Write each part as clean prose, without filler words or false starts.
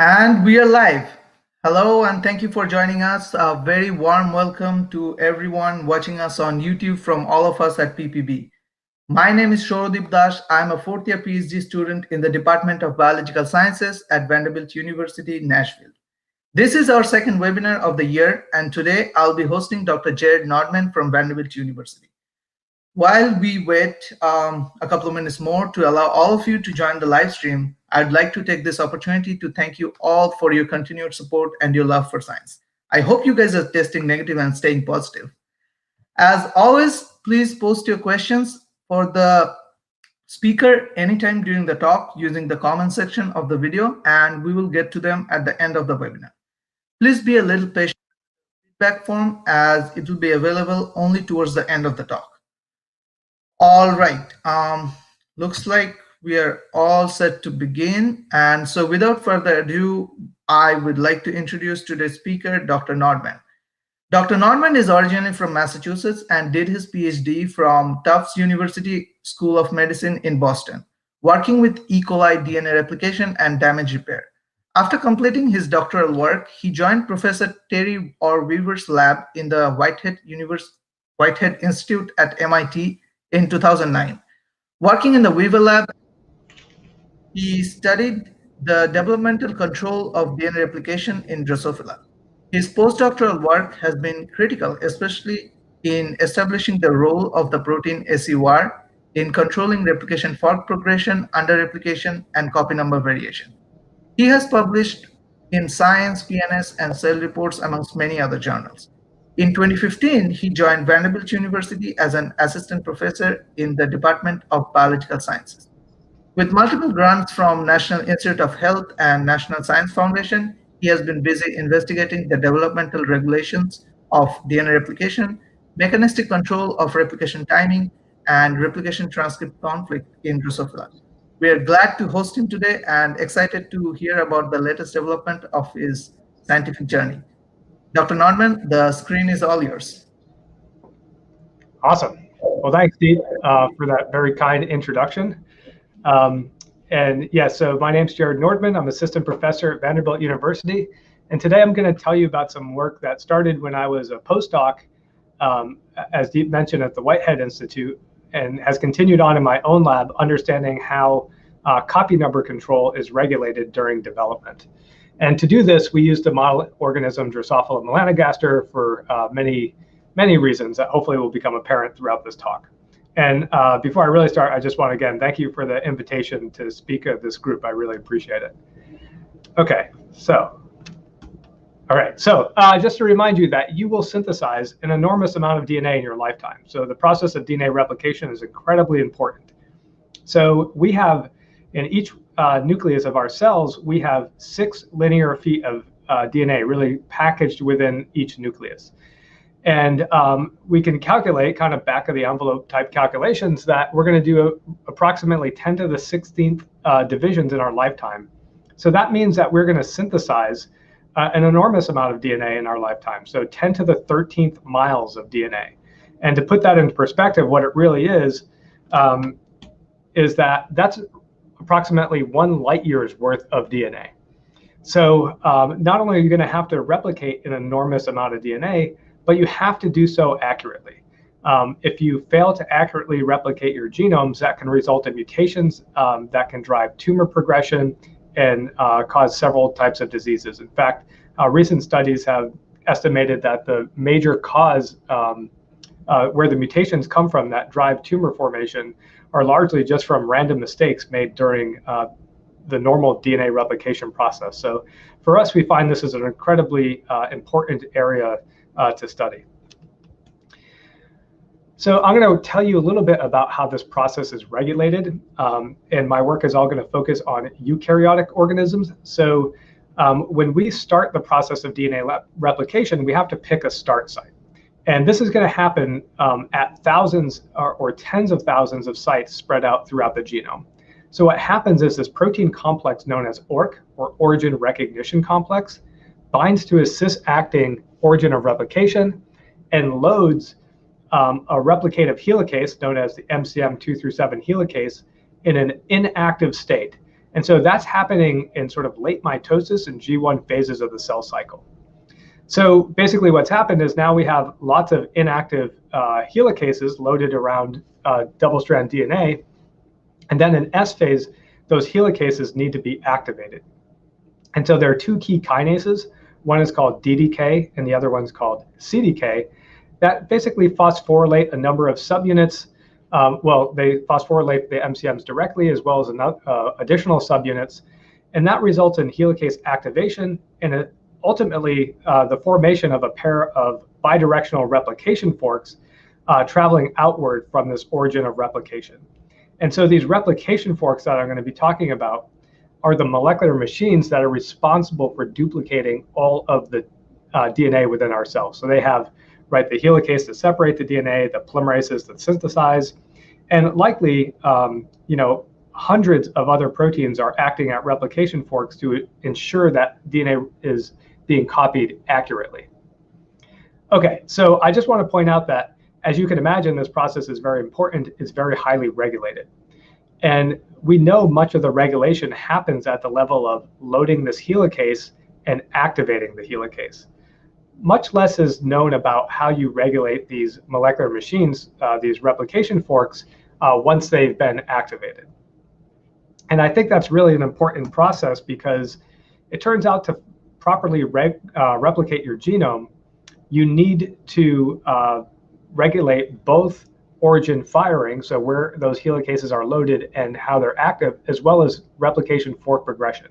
And we are live. Hello, and thank you for joining us. A very warm welcome to everyone watching us on YouTube from all of us at PPB. My name is Shorodip Das. I'm a fourth year PhD student in the Department of Biological Sciences at Vanderbilt University, Nashville. This is our second webinar of the year, and today I'll be hosting Dr. Jared Nordman from Vanderbilt University. While we wait a couple of minutes more to allow all of you to join the live stream, I'd like to take this opportunity to thank you all for your continued support and your love for science. I hope you guys are testing negative and staying positive. As always, please post your questions for the speaker anytime during the talk using the comment section of the video, and we will get to them at the end of the webinar. Please be a little patient with the feedback form as it will be available only towards the end of the talk. All right, looks like we are all set to begin. And so without further ado, I would like to introduce today's speaker, Dr. Nordman. Dr. Nordman is originally from Massachusetts and did his PhD from Tufts University School of Medicine in Boston, working with E. coli DNA replication and damage repair. After completing his doctoral work, he joined Professor Terry Weaver's lab in the Whitehead Institute at MIT in 2009. Working in the Weaver lab, he studied the developmental control of DNA replication in Drosophila. His postdoctoral work has been critical, especially in establishing the role of the protein SUR in controlling replication fork progression, under-replication, and copy number variation. He has published in Science, PNAS, and Cell Reports, amongst many other journals. In 2015, he joined Vanderbilt University as an assistant professor in the Department of Biological Sciences. With multiple grants from National Institute of Health and National Science Foundation, he has been busy investigating the developmental regulations of DNA replication, mechanistic control of replication timing, and replication transcript conflict in Drosophila. We are glad to host him today and excited to hear about the latest development of his scientific journey. Dr. Nordman, the screen is all yours. Awesome. Well, thanks, Steve, for that very kind introduction. So my name's Jared Nordman. I'm assistant professor at Vanderbilt University. And today I'm going to tell you about some work that started when I was a postdoc, as Steve mentioned, at the Whitehead Institute, and has continued on in my own lab, understanding how copy number control is regulated during development. And to do this, we used the model organism Drosophila melanogaster for many reasons that hopefully will become apparent throughout this talk. And before I really start, I just want to again thank you for the invitation to speak at this group. I really appreciate it. Okay, so just to remind you that you will synthesize an enormous amount of DNA in your lifetime. So the process of DNA replication is incredibly important. So we have in each nucleus of our cells, we have 6 linear feet of DNA really packaged within each nucleus. And we can calculate kind of back of the envelope type calculations that we're going to do approximately 10 to the 16th divisions in our lifetime. So that means that we're going to synthesize an enormous amount of DNA in our lifetime. So 10 to the 13th miles of DNA. And to put that into perspective, what it really is that that's approximately 1 light year's worth of DNA. So not only are you going to have to replicate an enormous amount of DNA, but you have to do so accurately. If you fail to accurately replicate your genomes, that can result in mutations that can drive tumor progression and cause several types of diseases. In fact, recent studies have estimated that the major cause where the mutations come from that drive tumor formation are largely just from random mistakes made during the normal DNA replication process. So for us, we find this is an incredibly important area to study. So I'm going to tell you a little bit about how this process is regulated. And my work is all going to focus on eukaryotic organisms. So when we start the process of DNA replication, we have to pick a start site. And this is going to happen at thousands or tens of thousands of sites spread out throughout the genome. So what happens is this protein complex known as ORC, or origin recognition complex, binds to a cis-acting origin of replication and loads a replicative helicase known as the MCM2 through 7 helicase in an inactive state. And so that's happening in sort of late mitosis and G1 phases of the cell cycle. So basically what's happened is now we have lots of inactive helicases loaded around double-strand DNA. And then in S phase, those helicases need to be activated. And so there are two key kinases. One is called DDK and the other one's called CDK that basically phosphorylate a number of subunits. Well, they phosphorylate the MCMs directly as well as additional subunits. And that results in helicase activation and ultimately the formation of a pair of bidirectional replication forks traveling outward from this origin of replication. And so these replication forks that I'm going to be talking about are the molecular machines that are responsible for duplicating all of the DNA within our cells. So they have, right, the helicase to separate the DNA, the polymerases that synthesize, and likely, hundreds of other proteins are acting at replication forks to ensure that DNA is being copied accurately. Okay, so I just want to point out that, as you can imagine, this process is very important. It's very highly regulated. And we know much of the regulation happens at the level of loading this helicase and activating the helicase. Much less is known about how you regulate these molecular machines, these replication forks, once they've been activated. And I think that's really an important process because it turns out to properly replicate your genome, you need to regulate both origin firing, so where those helicases are loaded and how they're active, as well as replication fork progression.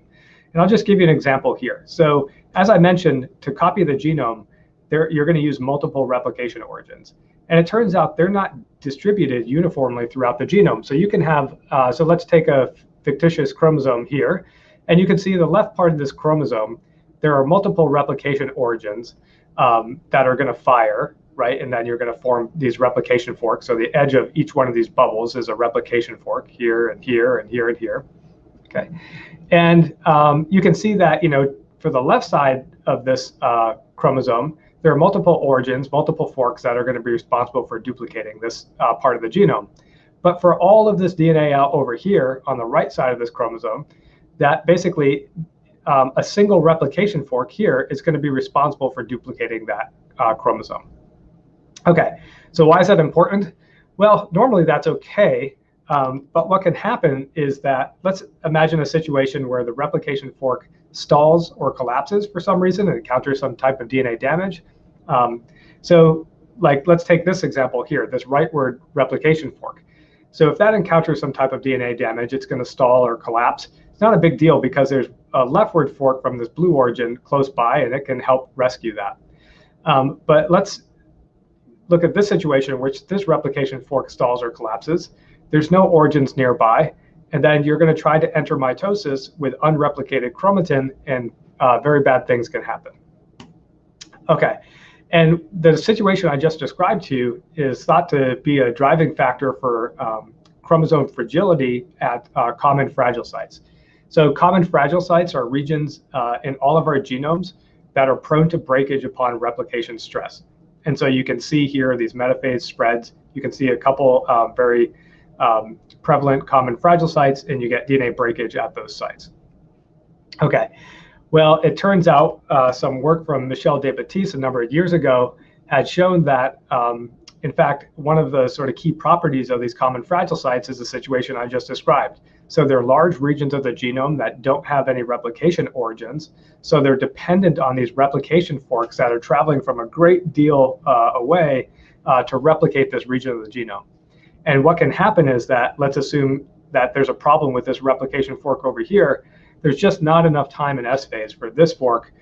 And I'll just give you an example here. So as I mentioned, to copy the genome, you're going to use multiple replication origins. And it turns out they're not distributed uniformly throughout the genome. So you can have, so let's take a fictitious chromosome here, and you can see the left part of this chromosome, there are multiple replication origins that are going to fire, right? And then you're going to form these replication forks. So the edge of each one of these bubbles is a replication fork here and here and here and here. Okay. And you can see that, for the left side of this chromosome, there are multiple origins, multiple forks that are going to be responsible for duplicating this part of the genome. But for all of this DNA out over here on the right side of this chromosome, that basically a single replication fork here is going to be responsible for duplicating that chromosome. Okay, so why is that important? Well, normally that's okay, but what can happen is that, let's imagine a situation where the replication fork stalls or collapses for some reason and encounters some type of DNA damage. So let's take this example here, this rightward replication fork. So if that encounters some type of DNA damage, it's going to stall or collapse. It's not a big deal because there's a leftward fork from this blue origin close by, and it can help rescue that. But let's look at this situation in which this replication fork stalls or collapses. There's no origins nearby, and then you're going to try to enter mitosis with unreplicated chromatin, and very bad things can happen. Okay, and the situation I just described to you is thought to be a driving factor for chromosome fragility at common fragile sites. So common fragile sites are regions in all of our genomes that are prone to breakage upon replication stress. And so you can see here these metaphase spreads. You can see a couple very prevalent common fragile sites, and you get DNA breakage at those sites. Okay, well, it turns out some work from Michel Desbaptiste a number of years ago had shown that, in fact, one of the sort of key properties of these common fragile sites is the situation I just described. So they're large regions of the genome that don't have any replication origins. So they're dependent on these replication forks that are traveling from a great deal away to replicate this region of the genome. And what can happen is that, let's assume that there's a problem with this replication fork over here. There's just not enough time in S phase for this fork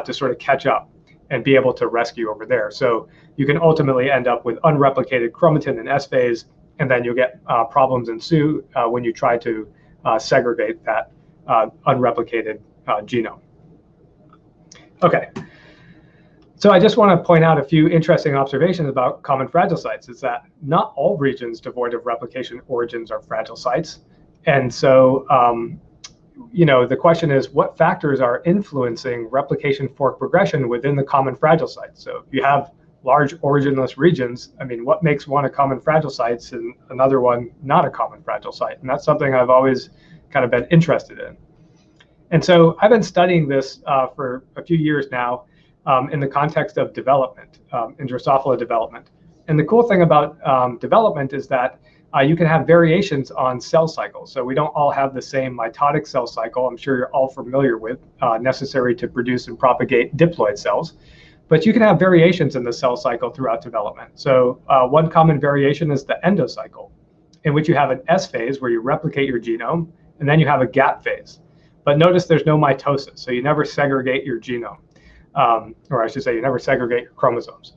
to sort of catch up and be able to rescue over there. So you can ultimately end up with unreplicated chromatin in S phase, and then you'll get problems ensue when you try to segregate that unreplicated genome. Okay, so I just want to point out a few interesting observations about common fragile sites. Is that not all regions devoid of replication origins are fragile sites. And so, the question is, what factors are influencing replication fork progression within the common fragile sites? So if you have large originless regions, I mean, what makes one a common fragile site and another one not a common fragile site? And that's something I've always kind of been interested in. And so I've been studying this for a few years now in the context of development, in Drosophila development. And the cool thing about development is that you can have variations on cell cycles. So we don't all have the same mitotic cell cycle, I'm sure you're all familiar with, necessary to produce and propagate diploid cells. But you can have variations in the cell cycle throughout development. So one common variation is the endocycle, in which you have an S phase where you replicate your genome, and then you have a gap phase. But notice there's no mitosis, so you never segregate your genome, or I should say you never segregate your chromosomes.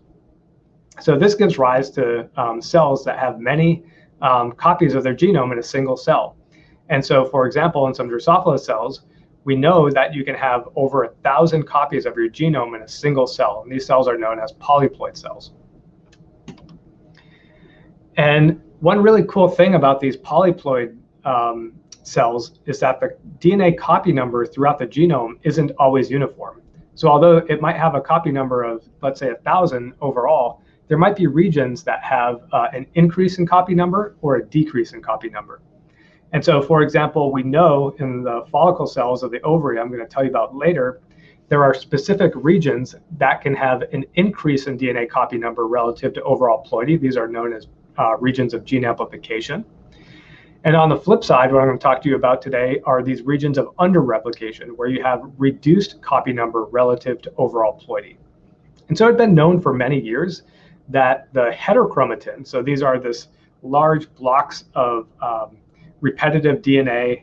So this gives rise to cells that have many copies of their genome in a single cell. And so, for example, in some Drosophila cells, we know that you can have over 1,000 copies of your genome in a single cell. And these cells are known as polyploid cells. And one really cool thing about these polyploid cells is that the DNA copy number throughout the genome isn't always uniform. So although it might have a copy number of, let's say, 1,000 overall, there might be regions that have an increase in copy number or a decrease in copy number. And so, for example, we know in the follicle cells of the ovary, I'm going to tell you about later, there are specific regions that can have an increase in DNA copy number relative to overall ploidy. These are known as regions of gene amplification. And on the flip side, what I'm going to talk to you about today are these regions of underreplication, where you have reduced copy number relative to overall ploidy. And so it's been known for many years that the heterochromatin, so these are this large blocks of repetitive DNA,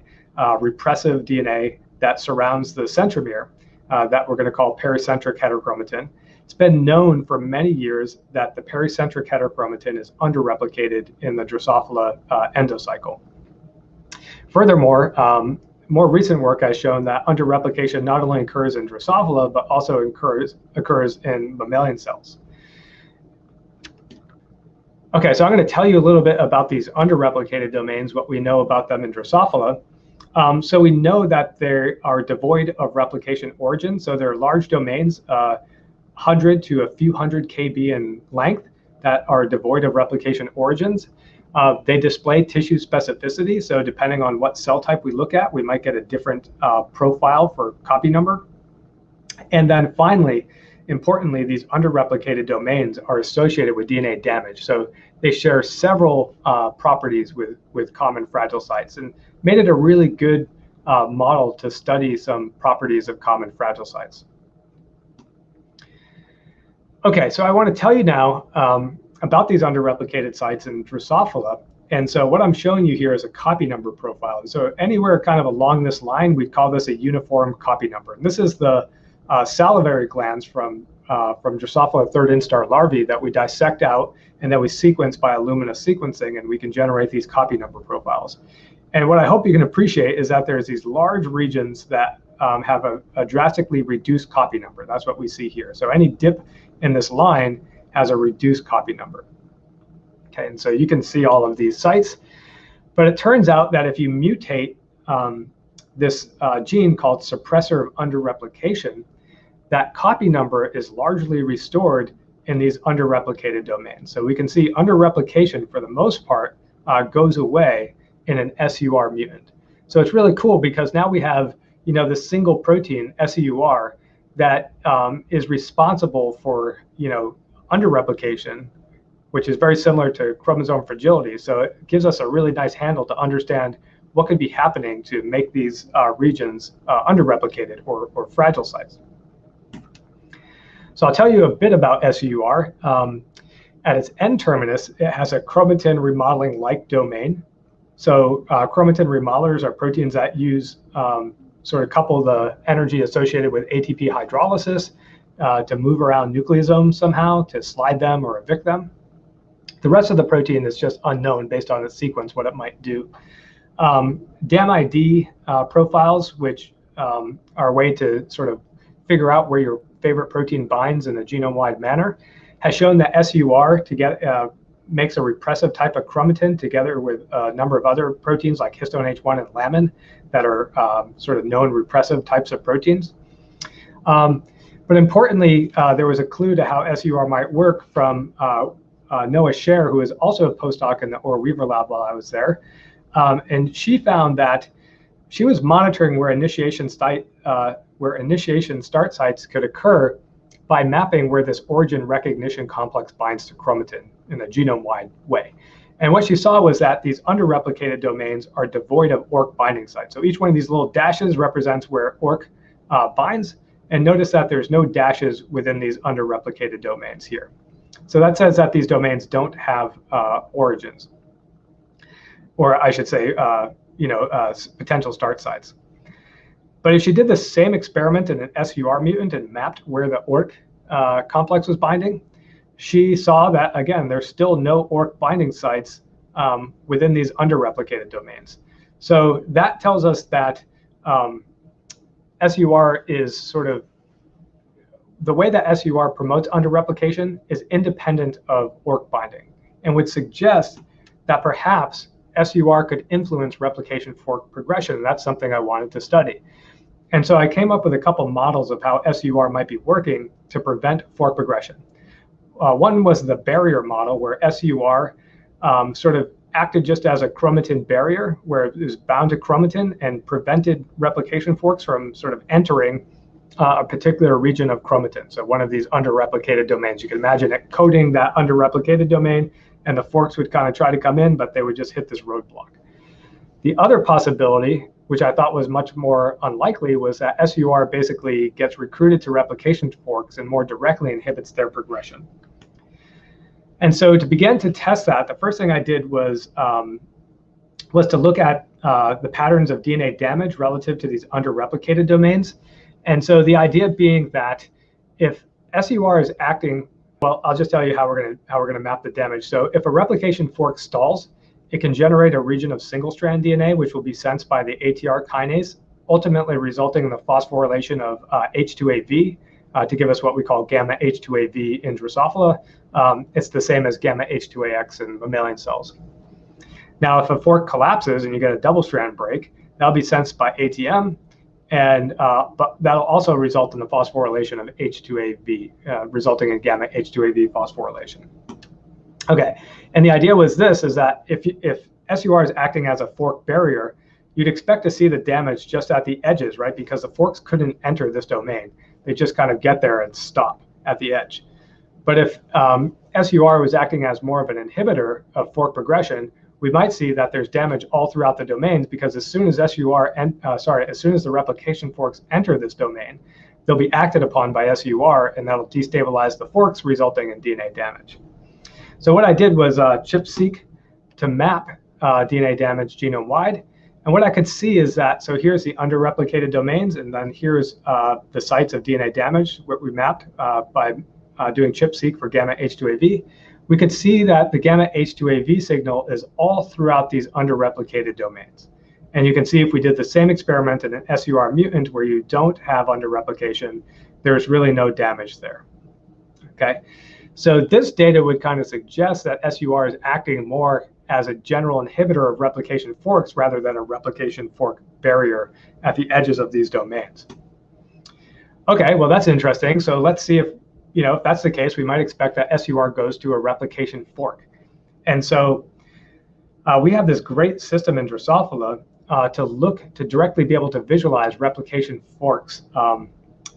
repressive DNA that surrounds the centromere, that we're going to call pericentric heterochromatin. It's been known for many years that the pericentric heterochromatin is underreplicated in the Drosophila endocycle. Furthermore, more recent work has shown that underreplication not only occurs in Drosophila, but also occurs in mammalian cells. Okay, so I'm going to tell you a little bit about these underreplicated domains, what we know about them in Drosophila. So we know that they are devoid of replication origins. So they're large domains, 100 to a few hundred kb in length, that are devoid of replication origins. They display tissue specificity. So depending on what cell type we look at, we might get a different profile for copy number. And then finally, importantly, these underreplicated domains are associated with DNA damage. So they share several properties with common fragile sites, and made it a really good model to study some properties of common fragile sites. Okay, so I want to tell you now about these underreplicated sites in Drosophila. And so what I'm showing you here is a copy number profile. So anywhere kind of along this line, we'd call this a uniform copy number. And this is the salivary glands from Drosophila third instar larvae that we dissect out and that we sequence by Illumina sequencing, and we can generate these copy number profiles. And what I hope you can appreciate is that there's these large regions that have a drastically reduced copy number. That's what we see here. So any dip in this line has a reduced copy number. Okay, and so you can see all of these sites. But it turns out that if you mutate this gene called suppressor of underreplication, that copy number is largely restored in these underreplicated domains. So we can see underreplication, for the most part, goes away in an SUR mutant. So it's really cool because now we have, this single protein, SUR, that is responsible for, underreplication, which is very similar to chromosome fragility. So it gives us a really nice handle to understand what could be happening to make these regions underreplicated or fragile sites. So I'll tell you a bit about SUR. At its N terminus, it has a chromatin remodeling-like domain. So chromatin remodelers are proteins that use sort of couple the energy associated with ATP hydrolysis to move around nucleosomes somehow, to slide them or evict them. The rest of the protein is just unknown based on its sequence, what it might do. DAM-ID profiles, which are a way to sort of figure out where your favorite protein binds in a genome-wide manner, has shown that SUR makes a repressive type of chromatin together with a number of other proteins like histone H1 and lamin that are sort of known repressive types of proteins. But importantly, there was a clue to how SUR might work from Noah Scher, who is also a postdoc in the Orr Weaver lab while I was there. And she found that she was monitoring where initiation start sites could occur by mapping where this origin recognition complex binds to chromatin in a genome-wide way. And what she saw was that these under-replicated domains are devoid of ORC binding sites. So each one of these little dashes represents where ORC binds. And notice that there's no dashes within these under-replicated domains here. So that says that these domains don't have origins, or I should say, potential start sites. But if she did the same experiment in an SUR mutant and mapped where the ORC complex was binding, she saw that, again, there's still no ORC binding sites within these under-replicated domains. So that tells us that SUR is sort of, the way that SUR promotes under-replication is independent of ORC binding, and would suggest that perhaps SUR could influence replication fork progression. That's something I wanted to study. And so I came up with a couple models of how SUR might be working to prevent fork progression. One was the barrier model, where SUR sort of acted just as a chromatin barrier, where it was bound to chromatin and prevented replication forks from sort of entering a particular region of chromatin. So one of these under-replicated domains. You can imagine it coding that under-replicated domain, and the forks would kind of try to come in, but they would just hit this roadblock. The other possibility, which I thought was much more unlikely, was that SUR basically gets recruited to replication forks and more directly inhibits their progression. And so to begin to test that, the first thing I did was to look at the patterns of DNA damage relative to these under-replicated domains. And so the idea being that if SUR is acting, well, I'll just tell you how we're gonna map the damage. So if a replication fork stalls, it can generate a region of single-strand DNA, which will be sensed by the ATR kinase, ultimately resulting in the phosphorylation of H2AV to give us what we call gamma H2AV in Drosophila. It's the same as gamma H2AX in mammalian cells. Now, if a fork collapses and you get a double-strand break, that'll be sensed by ATM, and but that'll also result in the phosphorylation of H2AV, resulting in gamma H2AV phosphorylation. Okay, and the idea was this, is that if SUR is acting as a fork barrier, you'd expect to see the damage just at the edges, right? Because the forks couldn't enter this domain. They just kind of get there and stop at the edge. But if SUR was acting as more of an inhibitor of fork progression, we might see that there's damage all throughout the domains, because as soon as as soon as the replication forks enter this domain, they'll be acted upon by SUR, and that'll destabilize the forks, resulting in DNA damage. So what I did was ChIP-seq to map DNA damage genome-wide. And what I could see is that, so here's the under-replicated domains, and then here's the sites of DNA damage, what we mapped by doing ChIP-seq for gamma H2AV. We could see that the gamma H2AV signal is all throughout these under-replicated domains. And you can see if we did the same experiment in an SUR mutant where you don't have under-replication, there's really no damage there, okay? So this data would kind of suggest that SUR is acting more as a general inhibitor of replication forks rather than a replication fork barrier at the edges of these domains. Okay, well, that's interesting. So let's see if that's the case, we might expect that SUR goes to a replication fork. And so we have this great system in Drosophila to directly be able to visualize replication forks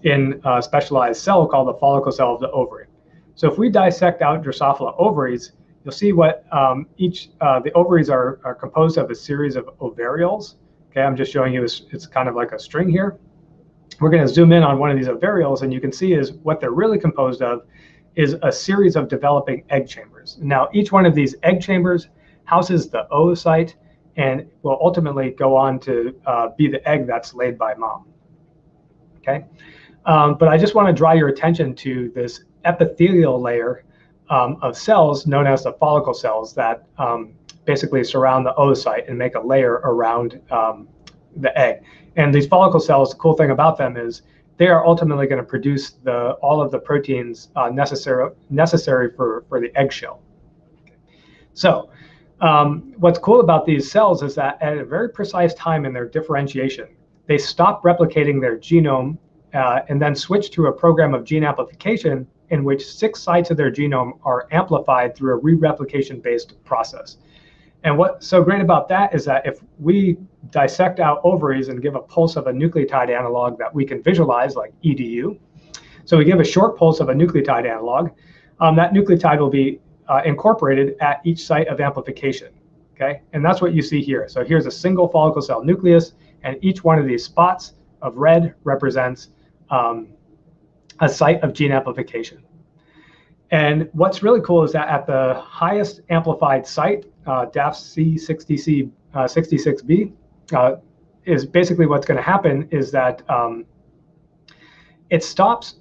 in a specialized cell called the follicle cell of the ovary. So if we dissect out Drosophila ovaries, you'll see what the ovaries are composed of a series of ovarioles. Okay, I'm just showing you it's kind of like a string here. We're going to zoom in on one of these ovarioles, and you can see is what they're really composed of is a series of developing egg chambers. Now, each one of these egg chambers houses the oocyte and will ultimately go on to be the egg that's laid by mom. Okay, but I just want to draw your attention to this epithelial layer of cells known as the follicle cells that basically surround the oocyte and make a layer around the egg. And these follicle cells, the cool thing about them is they are ultimately going to produce all of the proteins necessary for the eggshell. So what's cool about these cells is that at a very precise time in their differentiation, they stop replicating their genome and then switch to a program of gene amplification in which 6 sites of their genome are amplified through a re-replication based process. And what's so great about that is that if we dissect out ovaries and give a pulse of a nucleotide analog that we can visualize, like EDU. So we give a short pulse of a nucleotide analog. That nucleotide will be incorporated at each site of amplification. Okay, and that's what you see here. So here's a single follicle cell nucleus, and each one of these spots of red represents a site of gene amplification. And what's really cool is that at the highest amplified site, DAF-C66B, is basically what's going to happen is that it stops,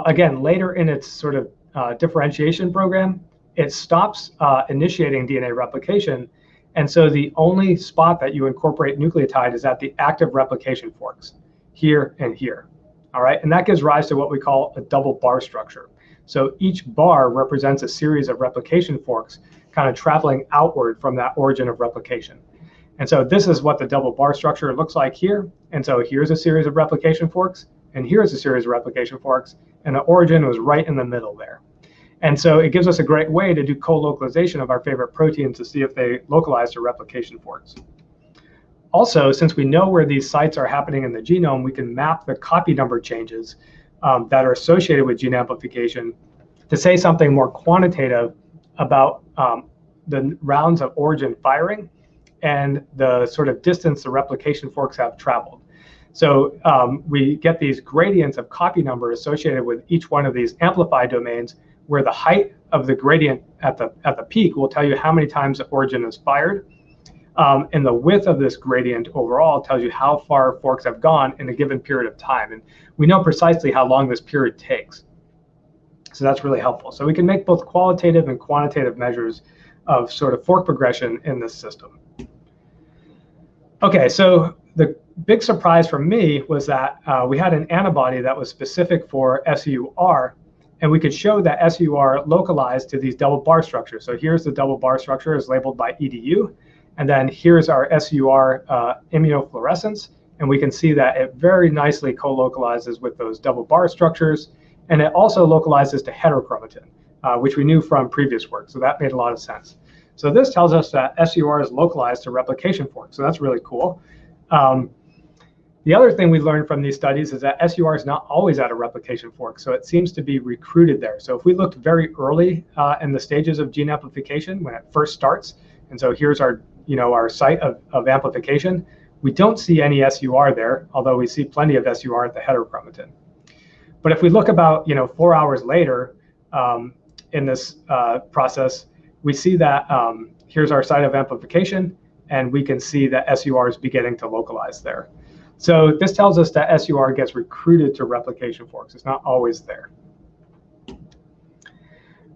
again, later in its sort of differentiation program, it stops initiating DNA replication. And so the only spot that you incorporate nucleotide is at the active replication forks, here and here. All right, and that gives rise to what we call a double bar structure. So each bar represents a series of replication forks kind of traveling outward from that origin of replication. And so this is what the double bar structure looks like here. And so here's a series of replication forks, and here's a series of replication forks, and the origin was right in the middle there. And so it gives us a great way to do co-localization of our favorite proteins to see if they localize to replication forks. Also, since we know where these sites are happening in the genome, we can map the copy number changes that are associated with gene amplification to say something more quantitative about the rounds of origin firing and the sort of distance the replication forks have traveled. So we get these gradients of copy number associated with each one of these amplified domains, where the height of the gradient at the peak will tell you how many times the origin is fired. And the width of this gradient overall tells you how far forks have gone in a given period of time. And we know precisely how long this period takes. So that's really helpful. So we can make both qualitative and quantitative measures of sort of fork progression in this system. Okay, so the big surprise for me was that we had an antibody that was specific for SUR, and we could show that SUR localized to these double bar structures. So here's the double bar structure is labeled by EDU. And then here's our SUR immunofluorescence. And we can see that it very nicely co-localizes with those double bar structures. And it also localizes to heterochromatin, which we knew from previous work. So that made a lot of sense. So this tells us that SUR is localized to replication fork. So that's really cool. The other thing we learned from these studies is that SUR is not always at a replication fork, so it seems to be recruited there. So if we looked very early in the stages of gene amplification when it first starts, and so here's our, our site of amplification, we don't see any SUR there, although we see plenty of SUR at the heterochromatin. But if we look about 4 hours later in this process, we see that here's our site of amplification, and we can see that SUR is beginning to localize there. So this tells us that SUR gets recruited to replication forks. It's not always there.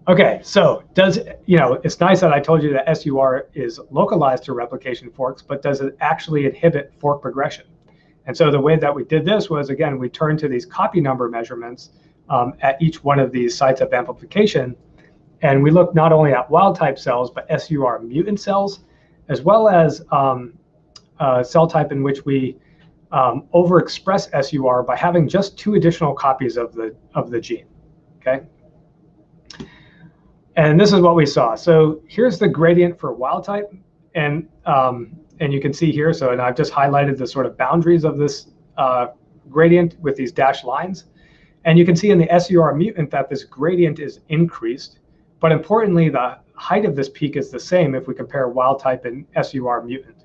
Okay, so it's nice that I told you that SUR is localized to replication forks, but does it actually inhibit fork progression? And so the way that we did this was, again, we turned to these copy number measurements at each one of these sites of amplification. And we looked not only at wild type cells, but SUR mutant cells, as well as cell type in which we overexpress SUR by having just 2 additional copies of the gene, okay? And this is what we saw. So here's the gradient for wild type, and you can see here, and I've just highlighted the sort of boundaries of this gradient with these dashed lines. And you can see in the SUR mutant that this gradient is increased, but importantly, the height of this peak is the same if we compare wild type and SUR mutant.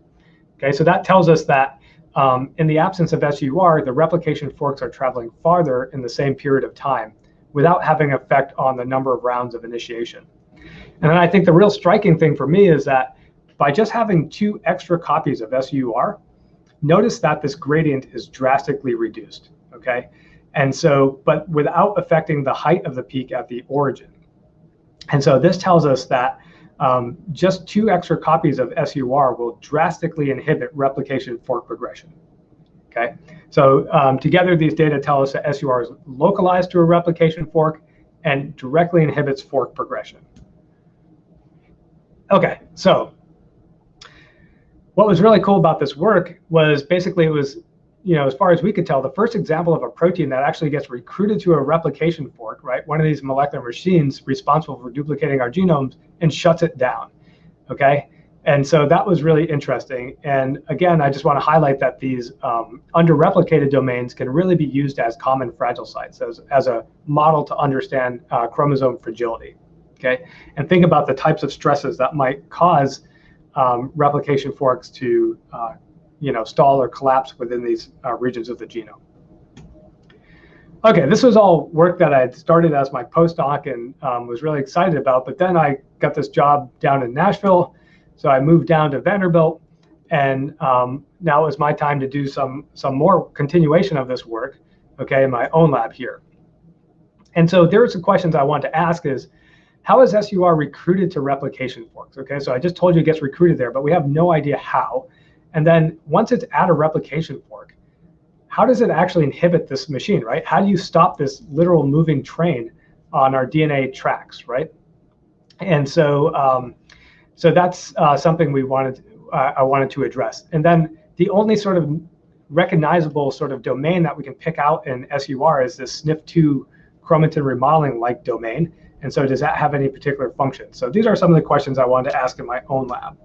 Okay, so that tells us that in the absence of SUR, the replication forks are traveling farther in the same period of time without having effect on the number of rounds of initiation. And then I think the real striking thing for me is that by just having 2 extra copies of SUR, notice that this gradient is drastically reduced, okay? And so, but without affecting the height of the peak at the origin. And so this tells us that just 2 extra copies of SUR will drastically inhibit replication fork progression. Okay, so together these data tell us that SUR is localized to a replication fork and directly inhibits fork progression. Okay, so what was really cool about this work was basically it was, as far as we could tell, the first example of a protein that actually gets recruited to a replication fork, right? One of these molecular machines responsible for duplicating our genomes and shuts it down, okay? And so that was really interesting. And again, I just want to highlight that these under-replicated domains can really be used as common fragile sites, as a model to understand chromosome fragility. Okay, and think about the types of stresses that might cause replication forks to stall or collapse within these regions of the genome. Okay, this was all work that I had started as my postdoc and was really excited about, but then I got this job down in Nashville, so I moved down to Vanderbilt, and now it was my time to do some more continuation of this work, okay, in my own lab here. And so there are some questions I want to ask is, how is SUR recruited to replication forks? Okay, so I just told you it gets recruited there, but we have no idea how. And then once it's at a replication fork, how does it actually inhibit this machine, right? How do you stop this literal moving train on our DNA tracks, right? And so, so that's something I wanted to address. And then the only sort of recognizable sort of domain that we can pick out in SUR is this SNF2 chromatin remodeling-like domain. And so does that have any particular function? So these are some of the questions I wanted to ask in my own lab.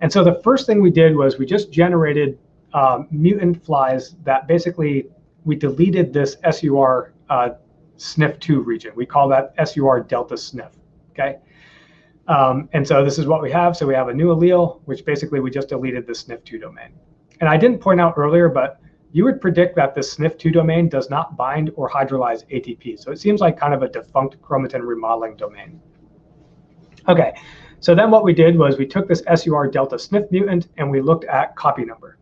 And so the first thing we did was we just generated mutant flies that basically we deleted this SUR SNF2 region. We call that SUR delta SNF, okay? And so this is what we have. So we have a new allele, which basically we just deleted the SNF2 domain. And I didn't point out earlier, but you would predict that the SNF2 domain does not bind or hydrolyze ATP. So it seems like kind of a defunct chromatin remodeling domain. Okay, so then what we did was we took this SUR delta SNF mutant and we looked at copy number.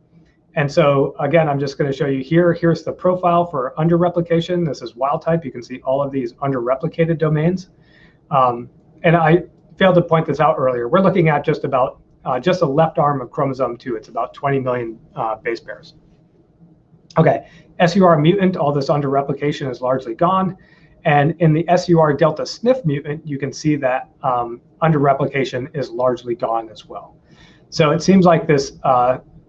And so again, I'm just going to show you here. Here's the profile for under replication. This is wild type. You can see all of these under replicated domains. And I failed to point this out earlier. We're looking at just about just the left arm of chromosome 2. It's about 20 million base pairs. Okay, SUR mutant, all this under replication is largely gone. And in the SUR delta SNF mutant, you can see that under replication is largely gone as well. So it seems like this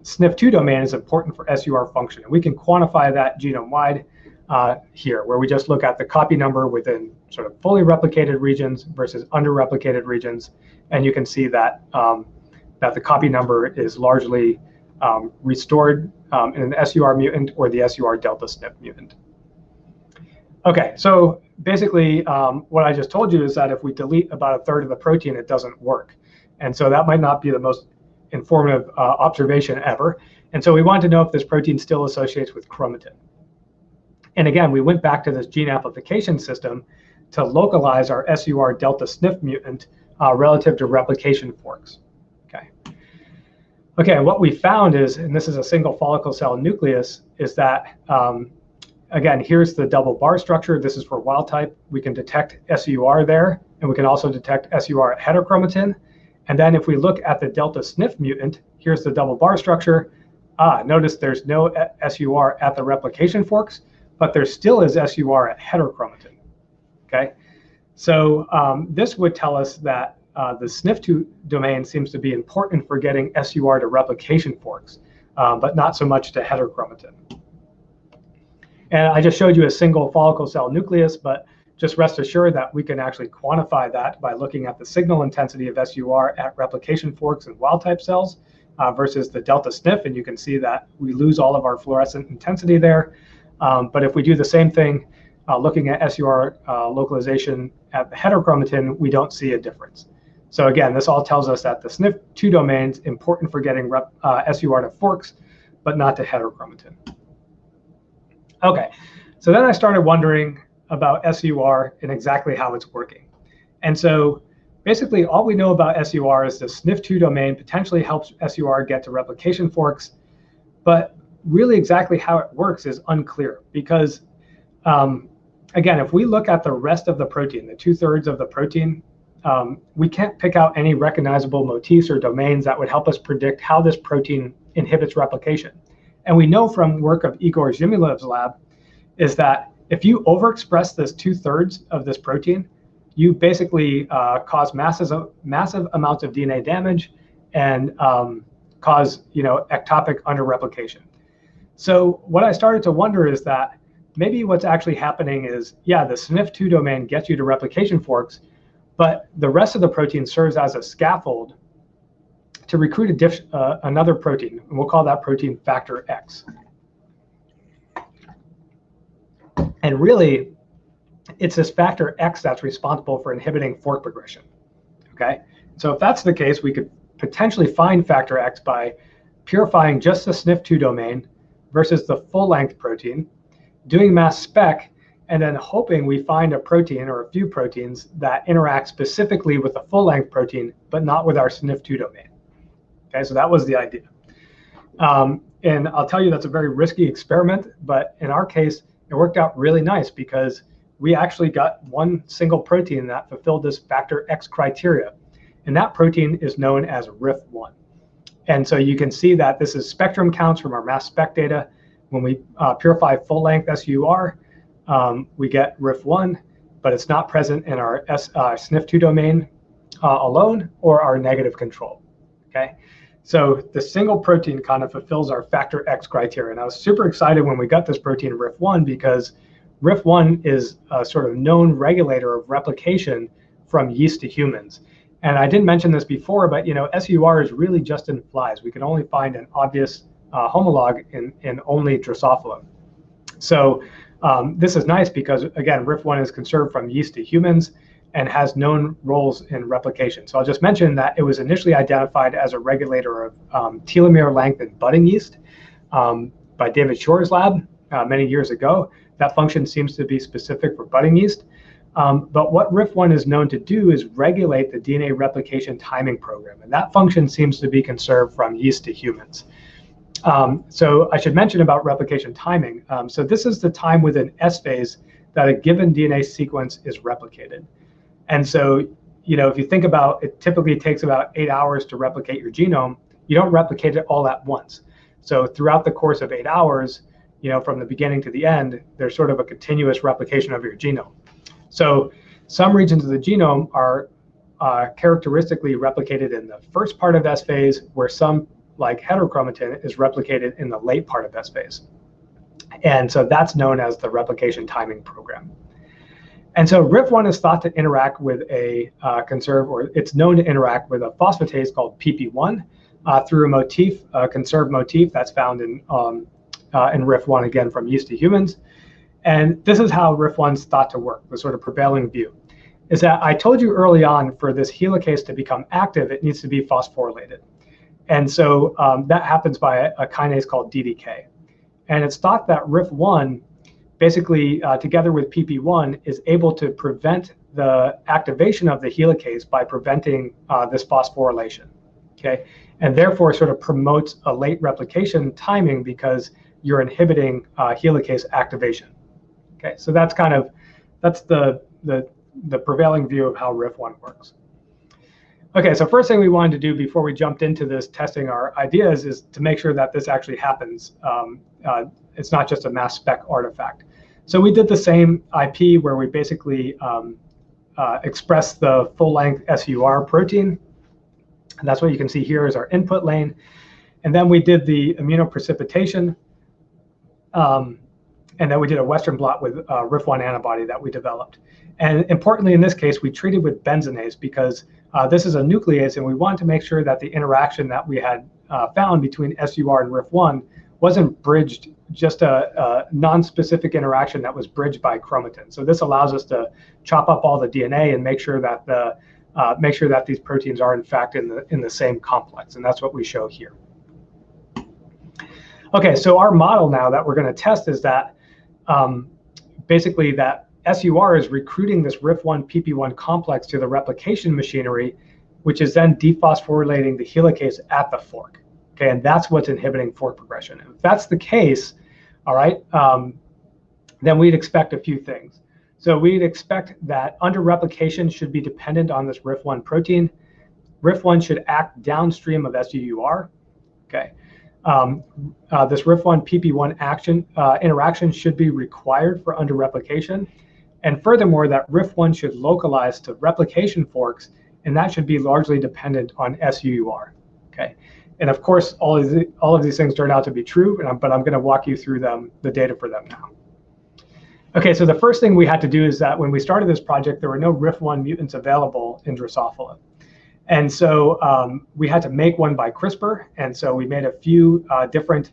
SNF2 domain is important for SUR function. And we can quantify that genome-wide here, where we just look at the copy number within sort of fully replicated regions versus under-replicated regions. And you can see that, that the copy number is largely restored in an SUR mutant or the SUR delta SNP mutant. Okay, so basically what I just told you is that if we delete about a third of the protein, it doesn't work. And so that might not be the most informative observation ever. And so we wanted to know if this protein still associates with chromatin. And again, we went back to this gene amplification system to localize our SUR delta SNP mutant relative to replication forks. Okay, what we found is, and this is a single follicle cell nucleus, is that, again, here's the double bar structure. This is for wild type. We can detect SUR there, and we can also detect SUR at heterochromatin. And then if we look at the delta SNF mutant, here's the double bar structure. Notice there's no SUR at the replication forks, but there still is SUR at heterochromatin, okay? So this would tell us that the SNF2 domain seems to be important for getting SUR to replication forks, but not so much to heterochromatin. And I just showed you a single follicle cell nucleus, but just rest assured that we can actually quantify that by looking at the signal intensity of SUR at replication forks in wild type cells versus the delta SNF, and you can see that we lose all of our fluorescent intensity there. But if we do the same thing looking at SUR localization at the heterochromatin, we don't see a difference. So again, this all tells us that the SNF2 domain is important for getting SUR to forks, but not to heterochromatin. Okay, so then I started wondering about SUR and exactly how it's working. And so basically all we know about SUR is the SNF2 domain potentially helps SUR get to replication forks, but really exactly how it works is unclear because, again, if we look at the rest of the protein, the 2/3 of the protein, we can't pick out any recognizable motifs or domains that would help us predict how this protein inhibits replication. And we know from work of Igor Zhimilev's lab is that if you overexpress this 2/3 of this protein, you basically cause massive amounts of DNA damage and cause ectopic underreplication. So what I started to wonder is that maybe what's actually happening is, yeah, the SNF2 domain gets you to replication forks, but the rest of the protein serves as a scaffold to recruit another protein, and we'll call that protein factor X. And really, it's this factor X that's responsible for inhibiting fork progression. Okay, so if that's the case, we could potentially find factor X by purifying just the SNF2 domain versus the full-length protein, doing mass spec, and then hoping we find a protein or a few proteins that interact specifically with the full-length protein, but not with our SNF2 domain. Okay, so that was the idea. And I'll tell you that's a very risky experiment, but in our case, it worked out really nice because we actually got one single protein that fulfilled this factor X criteria. And that protein is known as RIF1. And so you can see that this is spectrum counts from our mass spec data. When we purify full-length SUR, we get RIF1, but it's not present in our SNF2 domain alone or our negative control. Okay, so the single protein kind of fulfills our factor X criteria. And I was super excited when we got this protein RIF1 because RIF1 is a sort of known regulator of replication from yeast to humans. And I didn't mention this before, but SUR is really just in flies. We can only find an obvious homologue in only Drosophila. So this is nice because, again, RIF1 is conserved from yeast to humans and has known roles in replication. So I'll just mention that it was initially identified as a regulator of telomere length in budding yeast by David Shore's lab many years ago. That function seems to be specific for budding yeast. But what RIF1 is known to do is regulate the DNA replication timing program. And that function seems to be conserved from yeast to humans. So I should mention about replication timing. So this is the time within S phase that a given DNA sequence is replicated. And so, if you think about it, typically takes about 8 hours to replicate your genome. You don't replicate it all at once. So throughout the course of 8 hours, from the beginning to the end, there's sort of a continuous replication of your genome. So some regions of the genome are characteristically replicated in the first part of S phase, where some, like heterochromatin, is replicated in the late part of S phase. And so that's known as the replication timing program. And so RIF1 is thought to interact with a it's known to interact with a phosphatase called PP1 through a motif, a conserved motif that's found in RIF1, again, from yeast to humans. And this is how RIF1 is thought to work, the sort of prevailing view, is that I told you early on for this helicase to become active, it needs to be phosphorylated. And so that happens by a kinase called DDK. And it's thought that RIF1, basically together with PP1, is able to prevent the activation of the helicase by preventing this phosphorylation. Okay, and therefore sort of promotes a late replication timing because you're inhibiting helicase activation. Okay, so that's the prevailing view of how RIF1 works. Okay, so first thing we wanted to do before we jumped into this testing our ideas is to make sure that this actually happens. It's not just a mass spec artifact. So we did the same IP where we basically expressed the full-length SUR protein. And that's what you can see here is our input lane. And then we did the immunoprecipitation. And then we did a Western blot with RIF1 antibody that we developed. And importantly, in this case, we treated with benzonase because this is a nuclease, and we wanted to make sure that the interaction that we had found between SUR and RIF1 wasn't bridged, just a non-specific interaction that was bridged by chromatin. So this allows us to chop up all the DNA and make sure that these proteins are in fact in the same complex, and that's what we show here. Okay, so our model now that we're going to test is that basically that SUR is recruiting this RIF1 PP1 complex to the replication machinery, which is then dephosphorylating the helicase at the fork. Okay, and that's what's inhibiting fork progression. If that's the case, all right, then we'd expect a few things. So we'd expect that under replication should be dependent on this RIF1 protein. RIF1 should act downstream of SUR. Okay, this RIF1 PP1 interaction should be required for under replication. And furthermore, that RIF1 should localize to replication forks, and that should be largely dependent on SUR. Okay, and of course, all of these things turn out to be true, but I'm going to walk you through the data for them now. Okay, so the first thing we had to do is that when we started this project, there were no RIF1 mutants available in Drosophila. And so we had to make one by CRISPR. And so we made a few different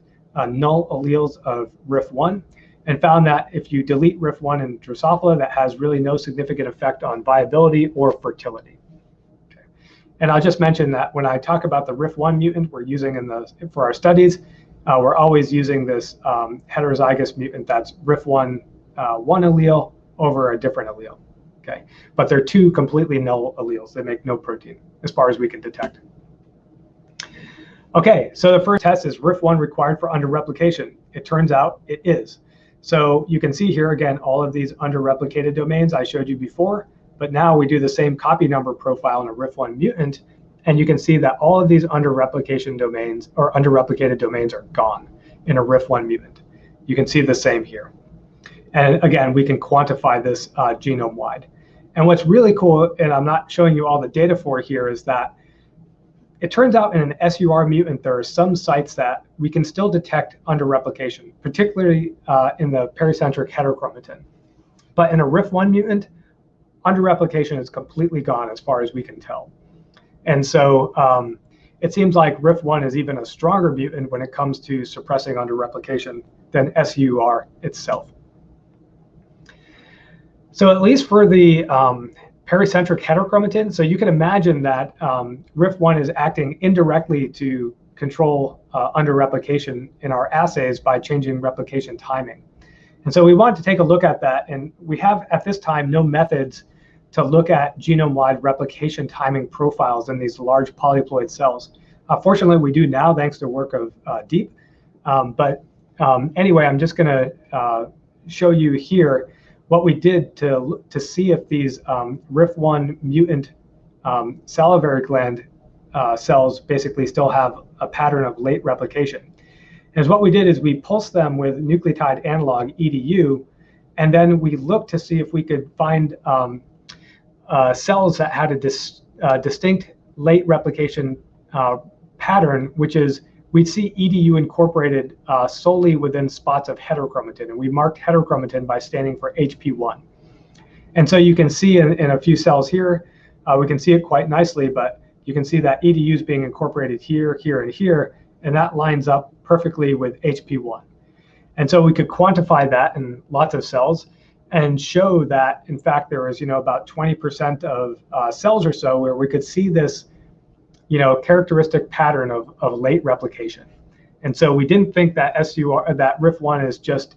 null alleles of RIF1 and found that if you delete RIF1 in Drosophila, that has really no significant effect on viability or fertility. Okay. And I'll just mention that when I talk about the RIF1 mutant we're using for our studies, we're always using this heterozygous mutant that's RIF1 one allele over a different allele. Okay, but they're two completely null alleles. They make no protein as far as we can detect. Okay, so the first test is RIF1 required for underreplication. It turns out it is. So you can see here again all of these underreplicated domains I showed you before, but now we do the same copy number profile in a RIF1 mutant, and you can see that all of these underreplication domains or underreplicated domains are gone in a RIF1 mutant. You can see the same here. And again, we can quantify this genome-wide. And what's really cool, and I'm not showing you all the data for here, is that it turns out in an SUR mutant, there are some sites that we can still detect underreplication, particularly in the pericentric heterochromatin. But in a RIF1 mutant, underreplication is completely gone as far as we can tell. And so it seems like RIF1 is even a stronger mutant when it comes to suppressing underreplication than SUR itself. So at least for the pericentric heterochromatin, so you can imagine that RIF1 is acting indirectly to control underreplication in our assays by changing replication timing. And so we wanted to take a look at that, and we have at this time no methods to look at genome-wide replication timing profiles in these large polyploid cells. Fortunately, we do now thanks to work of Deep. Anyway, I'm just going to show you here what we did to see if these RIF1 mutant salivary gland cells basically still have a pattern of late replication. And what we did is we pulsed them with nucleotide analog EDU, and then we looked to see if we could find cells that had a distinct late replication pattern, which is we'd see EDU incorporated solely within spots of heterochromatin, and we marked heterochromatin by standing for HP1. And so you can see in a few cells here, we can see it quite nicely, but you can see that EDU is being incorporated here, here, and here, and that lines up perfectly with HP1. And so we could quantify that in lots of cells and show that, in fact, there was about 20% of cells or so where we could see this characteristic pattern of late replication. And so we didn't think that that RIF1 is just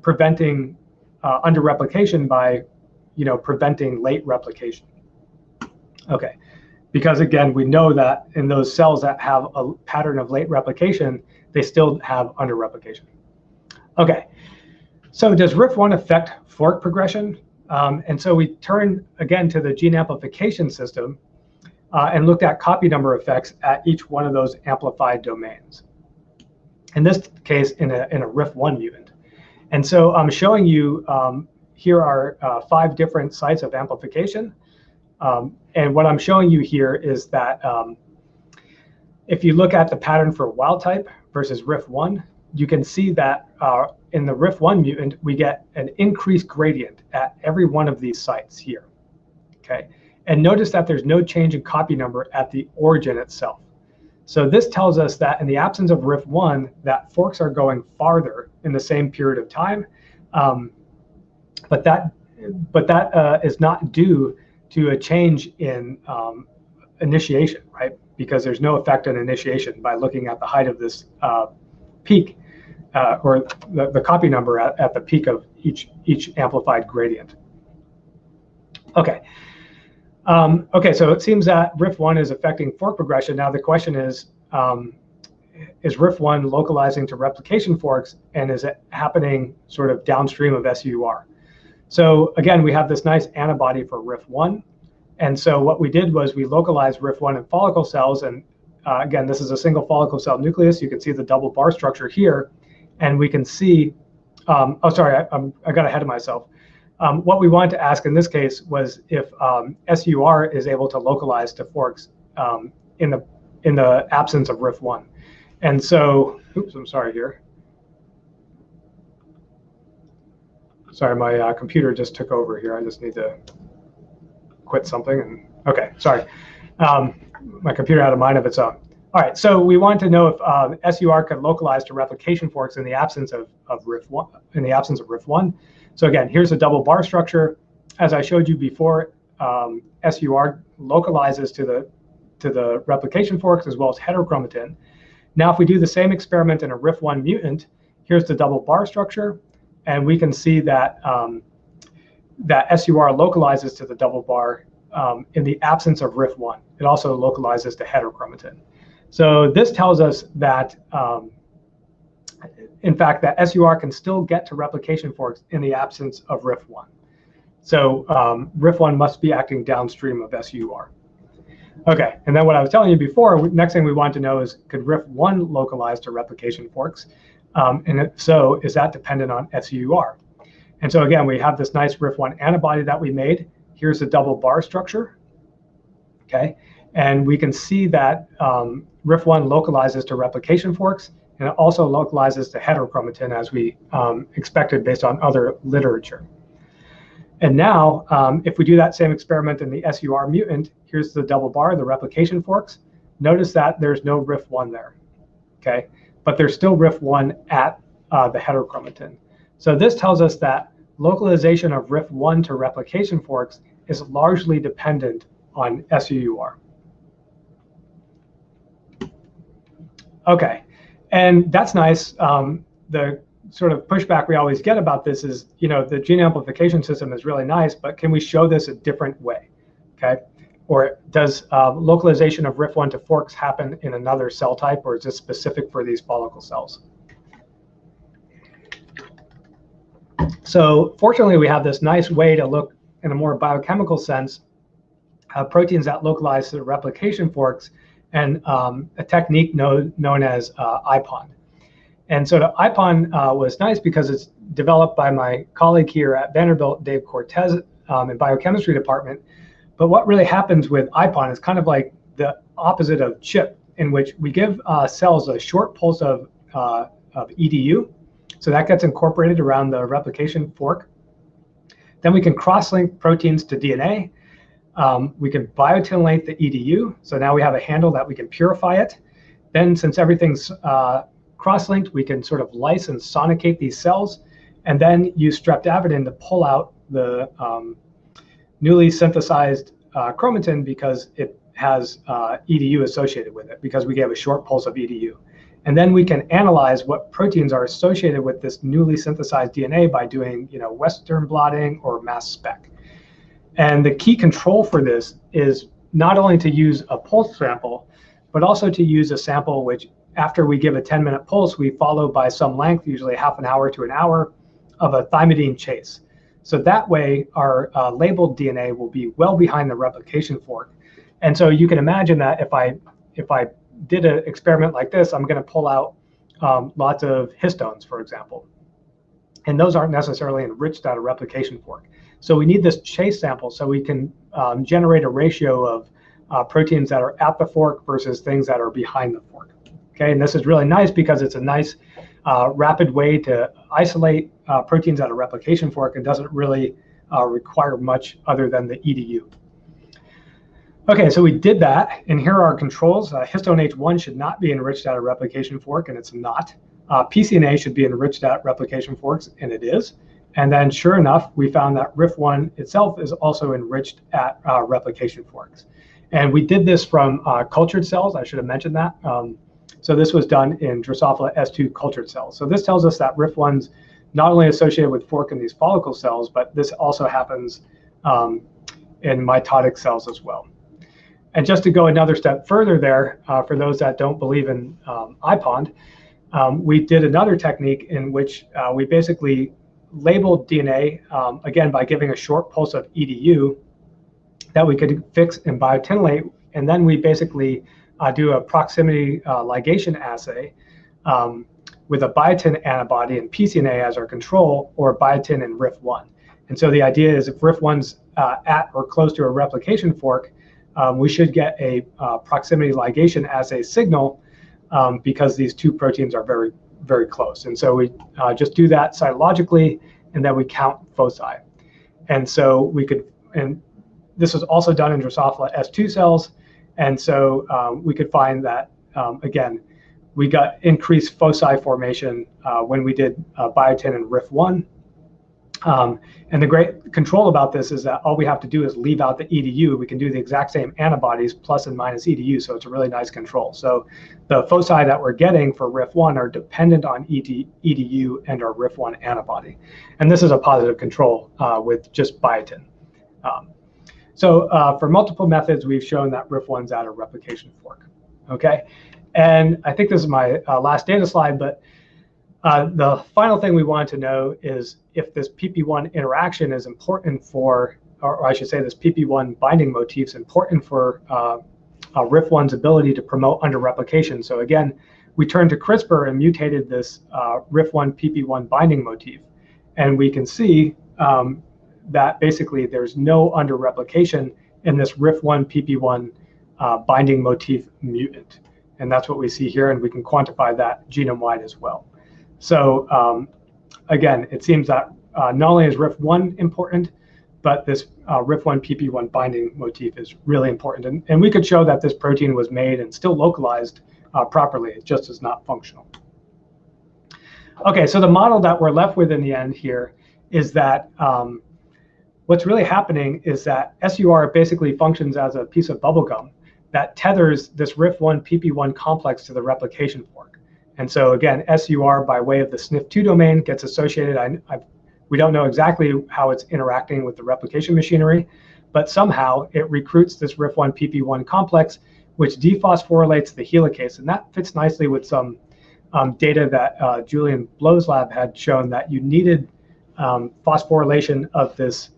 preventing underreplication by preventing late replication. Okay, because again, we know that in those cells that have a pattern of late replication, they still have underreplication. Okay, so does RIF1 affect fork progression? And so we turned again to the gene amplification system and looked at copy number effects at each one of those amplified domains. In this case, in a RIF1 mutant. And so I'm showing you here are 5 different sites of amplification. And what I'm showing you here is that if you look at the pattern for wild type versus RIF1, you can see that in the RIF1 mutant, we get an increased gradient at every one of these sites here. Okay. And notice that there's no change in copy number at the origin itself. So this tells us that in the absence of RIF1, that forks are going farther in the same period of time, but that is not due to a change in initiation, right? Because there's no effect on initiation by looking at the height of this peak or the copy number at the peak of each amplified gradient. Okay. Okay, so it seems that RIF1 is affecting fork progression. Now the question is RIF1 localizing to replication forks, and is it happening sort of downstream of SUR? So again, we have this nice antibody for RIF1. And so what we did was we localized RIF1 in follicle cells. And again, this is a single follicle cell nucleus. You can see the double bar structure here. And we can see, oh, sorry, I got ahead of myself. What we wanted to ask in this case was if SUR is able to localize to forks in the absence of RIF1. And so, oops, I'm sorry here. Sorry, my computer just took over here. I just need to quit something. And okay, sorry. My computer had a mind of its own. All right, so we want to know if SUR could localize to replication forks in the absence of RIF1. In the absence of RIF1. So again, here's a double bar structure. As I showed you before, SUR localizes to the replication forks as well as heterochromatin. Now, if we do the same experiment in a RIF1 mutant, here's the double bar structure, and we can see that that SUR localizes to the double bar in the absence of RIF1. It also localizes to heterochromatin. So this tells us that, in fact, that SUR can still get to replication forks in the absence of RIF1. So RIF1 must be acting downstream of SUR. Okay, and then what I was telling you before, next thing we want to know is, could RIF1 localize to replication forks? And if so, is that dependent on SUR? And so again, we have this nice RIF1 antibody that we made. Here's the double bar structure, okay? And we can see that RIF1 localizes to replication forks, and it also localizes to heterochromatin as we expected based on other literature. And now, if we do that same experiment in the SUR mutant, here's the double bar, the replication forks. Notice that there's no RIF1 there, okay? But there's still RIF1 at the heterochromatin. So this tells us that localization of RIF1 to replication forks is largely dependent on SUR. Okay, and that's nice. The sort of pushback we always get about this is, you know, the gene amplification system is really nice, but can we show this a different way, okay? Or does localization of RIF1 to forks happen in another cell type, or is this specific for these follicle cells? So fortunately, we have this nice way to look in a more biochemical sense proteins that localize to the replication forks, and a technique known as IPON. And so the IPON was nice because it's developed by my colleague here at Vanderbilt, Dave Cortez, in biochemistry department. But what really happens with IPON is kind of like the opposite of CHIP, in which we give cells a short pulse of EDU. So that gets incorporated around the replication fork. Then we can cross-link proteins to DNA. We can biotinylate the EDU. So now we have a handle that we can purify it. Then, since everything's cross-linked, we can sort of lyse and sonicate these cells, and then use streptavidin to pull out the newly synthesized chromatin because it has EDU associated with it, because we gave a short pulse of EDU. And then we can analyze what proteins are associated with this newly synthesized DNA by doing, you know, Western blotting or mass spec. And the key control for this is not only to use a pulse sample, but also to use a sample which, after we give a 10-minute pulse, we follow by some length, usually half an hour to an hour, of a thymidine chase. So that way, our labeled DNA will be well behind the replication fork. And so you can imagine that if I did an experiment like this, I'm going to pull out lots of histones, for example. And those aren't necessarily enriched at a replication fork. So we need this chase sample so we can generate a ratio of proteins that are at the fork versus things that are behind the fork. Okay, and this is really nice because it's a nice rapid way to isolate proteins at a replication fork and doesn't really require much other than the EDU. Okay, so we did that, and here are our controls. Histone H1 should not be enriched at a replication fork, and it's not. PCNA should be enriched at replication forks, and it is. And then sure enough, we found that RIF1 itself is also enriched at replication forks. And we did this from cultured cells. I should have mentioned that. So this was done in Drosophila S2 cultured cells. So this tells us that RIF1's not only associated with fork in these follicle cells, but this also happens in mitotic cells as well. And just to go another step further there, for those that don't believe in IPON, we did another technique in which we basically labeled DNA, again, by giving a short pulse of EDU that we could fix and biotinylate. And then we basically do a proximity ligation assay with a biotin antibody and PCNA as our control, or biotin and RIF1. And so the idea is if RIF1's at or close to a replication fork, we should get a proximity ligation assay signal because these two proteins are very, very close. And so we just do that cytologically, and then we count foci. And so we could, and this was also done in Drosophila S2 cells, And so we could find that, again, we got increased foci formation when we did biotin and RIF1. And the great control about this is that all we have to do is leave out the EDU. We can do the exact same antibodies plus and minus EDU, so it's a really nice control. So the foci that we're getting for RIF1 are dependent on EDU and our RIF1 antibody. And this is a positive control with just biotin. So for multiple methods, we've shown that RIF1's at a replication fork. Okay, and I think this is my last data slide, but the final thing we wanted to know is if this PP1 interaction is important for, or I should say this PP1 binding motif is important for RIF1's ability to promote under-replication. So again, we turned to CRISPR and mutated this RIF1 PP1 binding motif. And we can see that basically there's no under-replication in this RIF1 PP1 binding motif mutant. And that's what we see here, and we can quantify that genome-wide as well. So again, it seems that not only is RIF1 important, but this RIF1 PP1 binding motif is really important. And we could show that this protein was made and still localized properly. It just is not functional. Okay, so the model that we're left with in the end here is that what's really happening is that SUR basically functions as a piece of bubble gum that tethers this RIF1 PP1 complex to the replication fork. And so again, SUR by way of the SNF2 domain gets associated. We don't know exactly how it's interacting with the replication machinery, but somehow it recruits this RIF1 PP1 complex, which dephosphorylates the helicase. And that fits nicely with some data that Julian Blow's lab had shown that you needed phosphorylation of this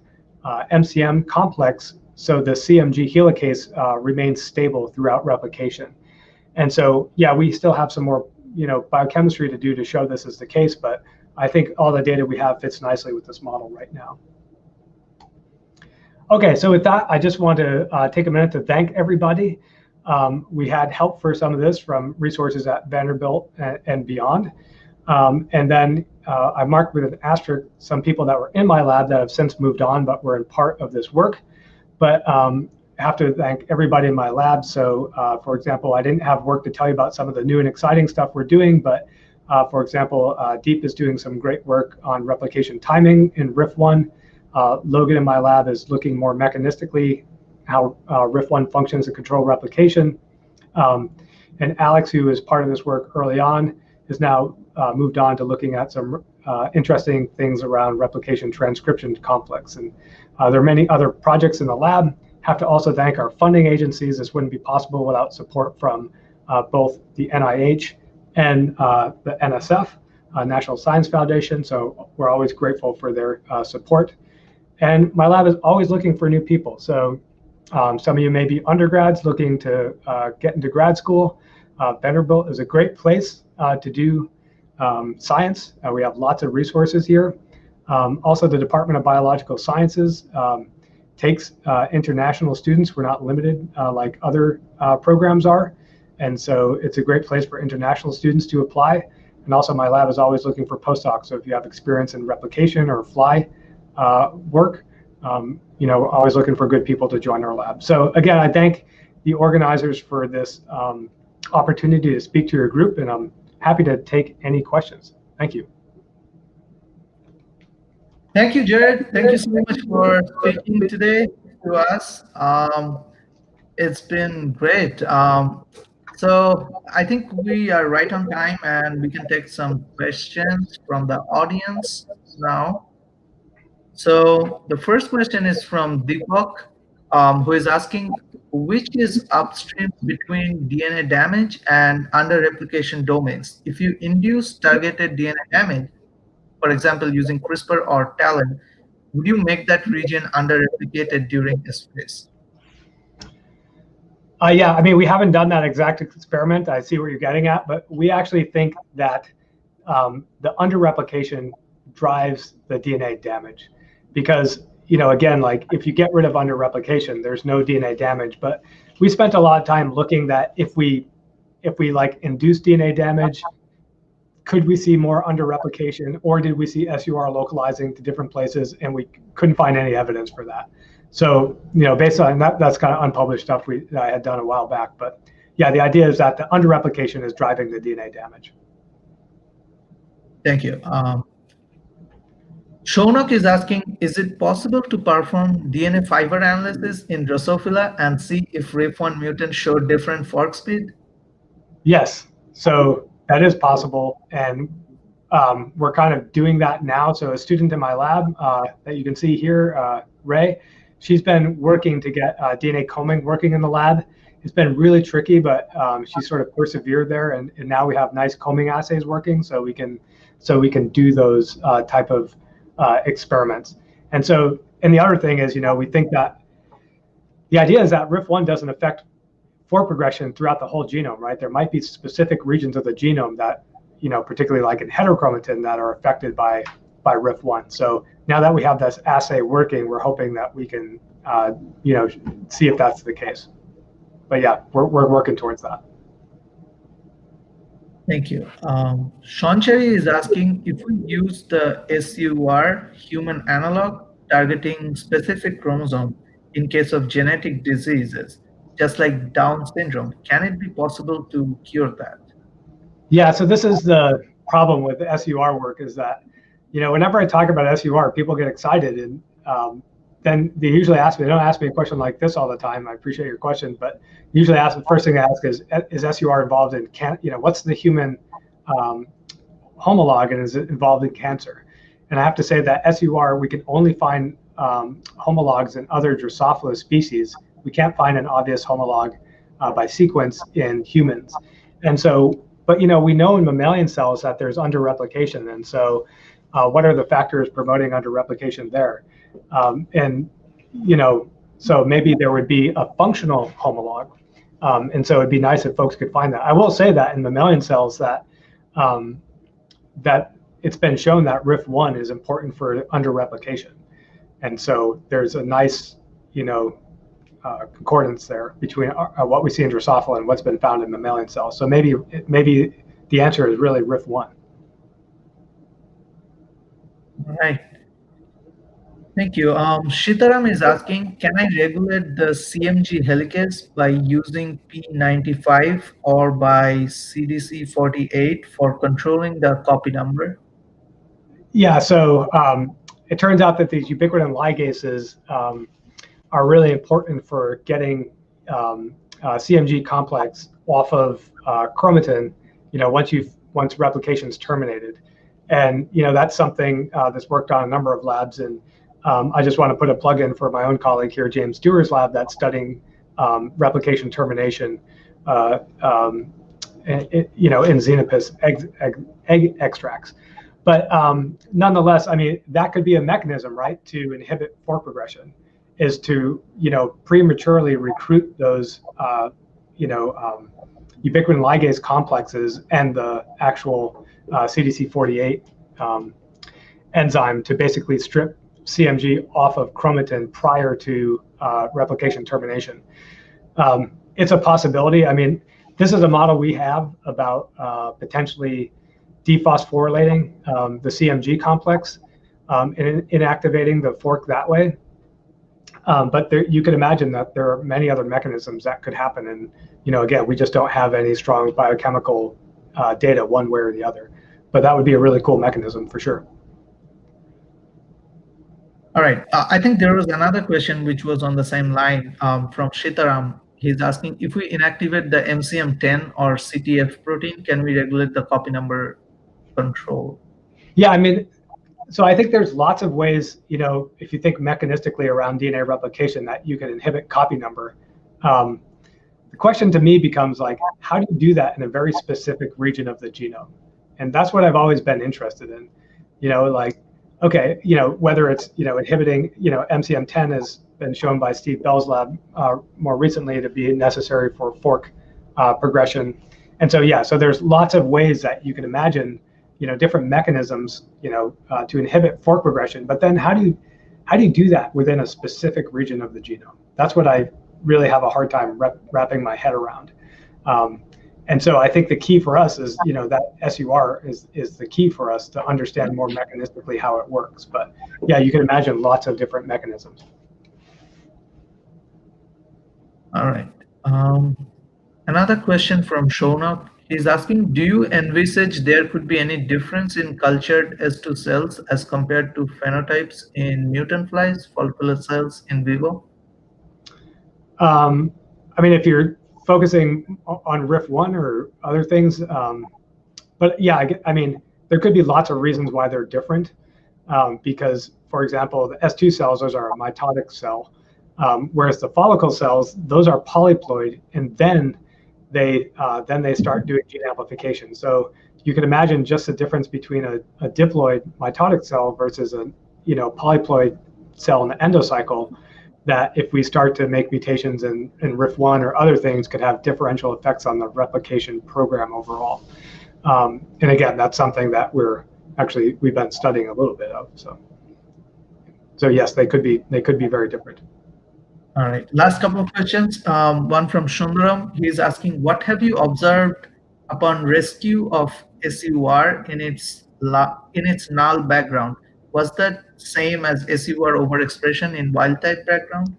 MCM complex so the CMG helicase remains stable throughout replication. And so, yeah, we still have some more biochemistry to do to show this is the case, but I think all the data we have fits nicely with this model right now. Okay, so with that, I just want to take a minute to thank everybody. We had help for some of this from resources at Vanderbilt and beyond. And then I marked with an asterisk some people that were in my lab that have since moved on, but were in part of this work. But I have to thank everybody in my lab. So for example, I didn't have work to tell you about some of the new and exciting stuff we're doing, but for example, Deep is doing some great work on replication timing in RIF1. Logan in my lab is looking more mechanistically how RIF1 functions to control replication. And Alex, who is part of this work early on, is now moved on to looking at some interesting things around replication transcription complex. And there are many other projects in the lab. Have to also thank our funding agencies. This wouldn't be possible without support from both the NIH and the NSF, National Science Foundation. So we're always grateful for their support. And my lab is always looking for new people. So some of you may be undergrads looking to get into grad school. Vanderbilt is a great place to do science. We have lots of resources here. Also, the Department of Biological Sciences takes international students. We're not limited like other programs are. And so it's a great place for international students to apply. And also my lab is always looking for postdocs. So if you have experience in replication or fly work, always looking for good people to join our lab. So again, I thank the organizers for this opportunity to speak to your group, and I'm happy to take any questions. Thank you. Thank you, Jared. Thank you so much for speaking today to us. It's been great. So I think we are right on time, and we can take some questions from the audience now. So the first question is from Deepak, who is asking, which is upstream between DNA damage and under-replication domains? If you induce targeted DNA damage, for example, using CRISPR or TALEN, would you make that region under-replicated during S phase? Yeah, I mean, we haven't done that exact experiment. I see what you're getting at, but we actually think that the under-replication drives the DNA damage. Because, again, like if you get rid of under-replication, there's no DNA damage. But we spent a lot of time looking that if we like induce DNA damage, could we see more under-replication, or did we see SUR localizing to different places? And we couldn't find any evidence for that. So, based on that, that's kind of unpublished stuff that I had done a while back. But yeah, the idea is that the underreplication is driving the DNA damage. Thank you. Shonok is asking, is it possible to perform DNA fiber analysis in Drosophila and see if RIF1 mutants show different fork speed? Yes, so that is possible, and we're kind of doing that now. So a student in my lab that you can see here, Ray, she's been working to get DNA combing working in the lab. It's been really tricky, but she sort of persevered there, and now we have nice combing assays working, so we can do those type of experiments. And the other thing is, we think that the idea is that RIF1 doesn't affect fork progression throughout the whole genome, right? There might be specific regions of the genome that, particularly like in heterochromatin, that are affected by RIF1. So now that we have this assay working, we're hoping that we can, see if that's the case. But yeah, we're working towards that. Thank you. Sean Cherry is asking, if we use the S2WE2 human analog targeting specific chromosome in case of genetic diseases, just like Down syndrome, can it be possible to cure that? Yeah, so this is the problem with the S2WE2 work, is that, whenever I talk about S2WE2, people get excited, and then they usually ask me, they don't ask me a question like this all the time. I appreciate your question, but usually the first thing I ask is S2WE2 involved in, what's the human homolog, and is it involved in cancer? And I have to say that S2WE2, we can only find homologs in other Drosophila species. We can't find an obvious homolog by sequence in humans. And so, but we know in mammalian cells that there's underreplication. And so what are the factors promoting underreplication there? So maybe there would be a functional homolog. And so it'd be nice if folks could find that. I will say that in mammalian cells that that it's been shown that RIF1 is important for underreplication. And so there's a nice, concordance there between what we see in Drosophila and what's been found in mammalian cells. So maybe the answer is really RIF1. All right. Thank you. Shitaram is asking, can I regulate the CMG helicase by using P95 or by CDC48 for controlling the copy number? Yeah, so it turns out that these ubiquitin ligases are really important for getting CMG complex off of chromatin, once replication is terminated. And that's something that's worked on a number of labs, and I just want to put a plug in for my own colleague here, James Stewart's lab, that's studying replication termination, in Xenopus egg extracts. But nonetheless, that could be a mechanism, right, to inhibit fork progression, is to prematurely recruit those ubiquitin ligase complexes and the actual CDC48 enzyme to basically strip CMG off of chromatin prior to replication termination. It's a possibility. This is a model we have about potentially dephosphorylating the CMG complex and inactivating the fork that way. But you can imagine that there are many other mechanisms that could happen. And, again, we just don't have any strong biochemical data one way or the other. But that would be a really cool mechanism for sure. All right. I think there was another question which was on the same line from Shitaram. He's asking, if we inactivate the MCM10 or CTF protein, can we regulate the copy number control? Yeah, so I think there's lots of ways, if you think mechanistically around DNA replication, that you can inhibit copy number. The question to me becomes like, how do you do that in a very specific region of the genome? And that's what I've always been interested in. Okay, whether it's, inhibiting, MCM10 has been shown by Steve Bell's lab more recently to be necessary for fork progression. And so, yeah, so there's lots of ways that you can imagine, different mechanisms, to inhibit fork progression. But then how do you do that within a specific region of the genome? That's what I really have a hard time wrapping my head around. And so I think the key for us is, that S2WE2 is the key for us to understand more mechanistically how it works. But yeah, you can imagine lots of different mechanisms. All right. Another question from Shonap. He's asking, do you envisage there could be any difference in cultured S2 cells as compared to phenotypes in mutant flies, follicular cells in vivo? Um, I mean, if you're focusing on RIF1 or other things, but yeah, I mean, there could be lots of reasons why they're different. Because, for example, the S2 cells, those are a mitotic cell, whereas the follicle cells, those are polyploid, and then they start doing gene amplification. So you can imagine just the difference between a diploid mitotic cell versus a polyploid cell in the endocycle, that if we start to make mutations in RIF1 or other things could have differential effects on the replication program overall. And again, that's something that we've been studying a little bit of. So yes, they could be very different. All right. Last couple of questions. One from Sundaram. He's asking, what have you observed upon rescue of SUR in its null background? Was that same as SUR overexpression in wild type background?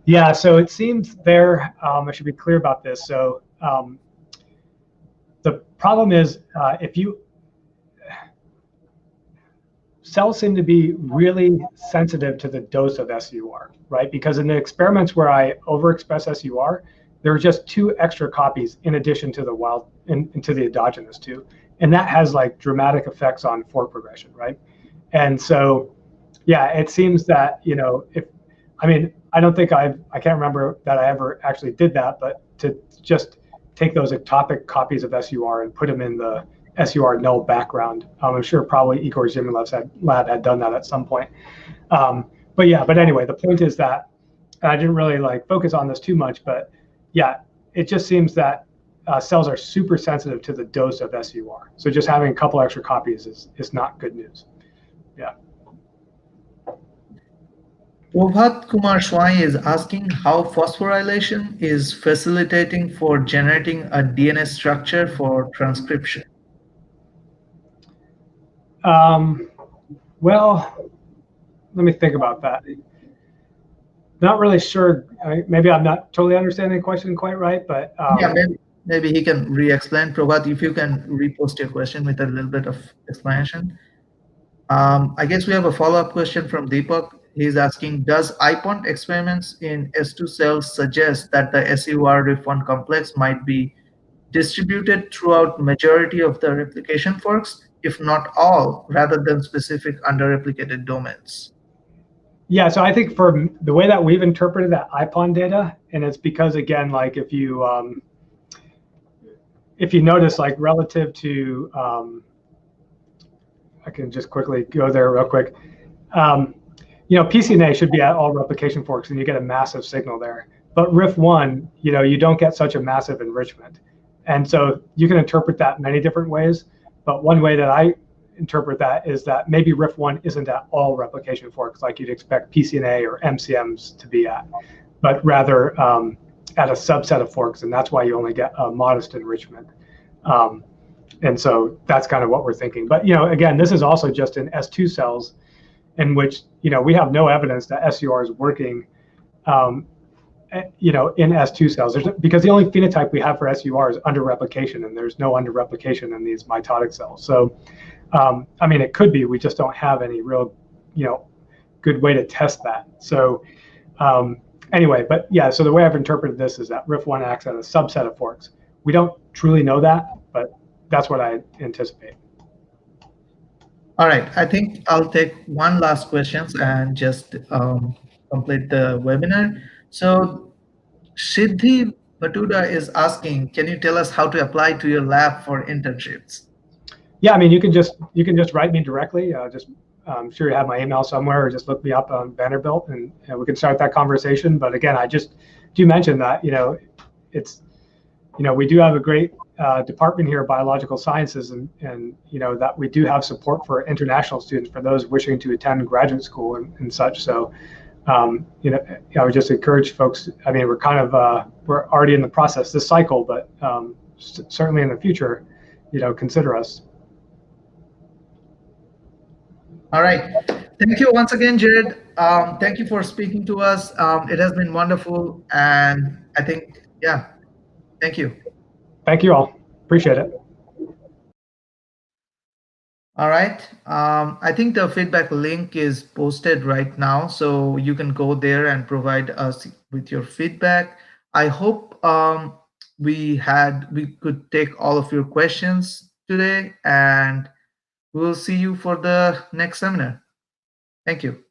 Yeah, so it seems there, I should be clear about this. So the problem is if you, cells seem to be really sensitive to the dose of SUR, right? Because in the experiments where I overexpress SUR, there are just 2 extra copies in addition to the into the endogenous 2. And that has like dramatic effects on fork progression, right? And so, yeah, it seems that, I don't think I can't remember that I ever actually did that, but to just take those ectopic copies of SUR and put them in the SUR null background. I'm sure probably Igor Zimilev's lab had done that at some point. But anyway, the point is that I didn't really focus on this too much, but yeah, it just seems that cells are super sensitive to the dose of SUR. So just having a couple extra copies is not good news. Yeah. Prabhat Kumar Swai is asking how phosphorylation is facilitating for generating a DNA structure for transcription. Well, let me think about that. Not really sure. Maybe I'm not totally understanding the question quite right, but Yeah, maybe he can re-explain. Prabhat, if you can repost your question with a little bit of explanation. I guess we have a follow-up question from Deepak. He's asking, does IPONT experiments in S2 cells suggest that the SUR-RIF1 complex might be distributed throughout majority of the replication forks, if not all, rather than specific under-replicated domains? yeah, so I think for the way that we've interpreted that IPON data, and it's because, again, like if you notice, like relative to, I can just quickly go there real quick. PCNA should be at all replication forks, and you get a massive signal there. But RIF1, you don't get such a massive enrichment. And so you can interpret that many different ways. But one way that I interpret that is that maybe RIF1 isn't at all replication forks like you'd expect PCNA or MCMs to be at, but rather at a subset of forks. And that's why you only get a modest enrichment. And so that's kind of what we're thinking. But, again, this is also just in S2 cells in which, we have no evidence that SUR is working, in S2 cells. Because the only phenotype we have for SUR is under replication, and there's no under replication in these mitotic cells. So, it could be, we just don't have any real, good way to test that. So anyway, but yeah, so the way I've interpreted this is that RIF1 acts at a subset of forks. We don't truly know that, but that's what I anticipate. All right, I think I'll take one last question and just complete the webinar. So Siddhi Batuda is asking, can you tell us how to apply to your lab for internships? Yeah, you can just write me directly. I'm sure you have my email somewhere, or just look me up on Vanderbilt, and we can start that conversation. But again, I just do mention that it's we do have a great department here of biological sciences, and that we do have support for international students, for those wishing to attend graduate school and such. So I would just encourage folks. We're kind of we're already in the process this cycle, but certainly in the future, consider us. All right. Thank you once again, Jared. Thank you for speaking to us. It has been wonderful, and I think, yeah, thank you. Thank you all. Appreciate it. All right. I think the feedback link is posted right now, so you can go there and provide us with your feedback. I hope we could take all of your questions today, and we'll see you for the next seminar. Thank you.